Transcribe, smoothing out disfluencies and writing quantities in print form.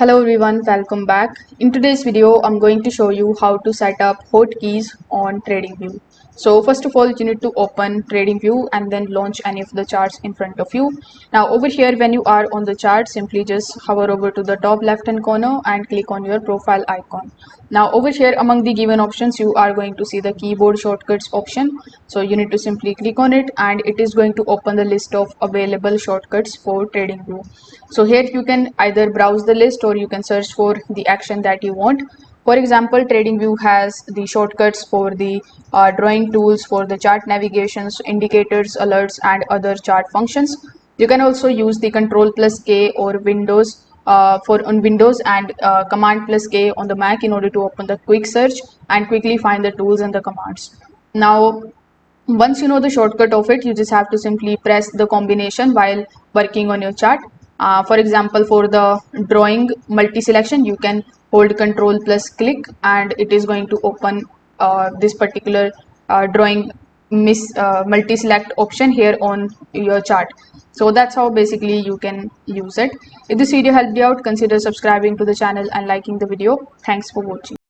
Hello everyone, welcome back. In today's video, I'm going to show you how to set up hotkeys on TradingView. So first of all, you need to open TradingView and then launch any of the charts in front of you. Now over here, when you are on the chart, simply just hover over to the top left hand corner and click on your profile icon. Now over here, among the given options, you are going to see the keyboard shortcuts option. So you need to simply click on it and it is going to open the list of available shortcuts for TradingView. So here you can either browse the list or you can search for the action that you want. For example, TradingView has the shortcuts for the drawing tools, for the chart navigations, indicators, alerts, and other chart functions. You can also use the Control plus K or Windows for on Windows and Command plus K on the Mac in order to open the quick search and quickly find the tools and the commands. Now, once you know the shortcut of it, you just have to simply press the combination while working on your chart. For example, for the drawing multi-selection, you can hold Control plus click and it is going to open this particular drawing multi-select option here on your chart. So that's how basically you can use it. If this video helped you out, consider subscribing to the channel and liking the video. Thanks for watching.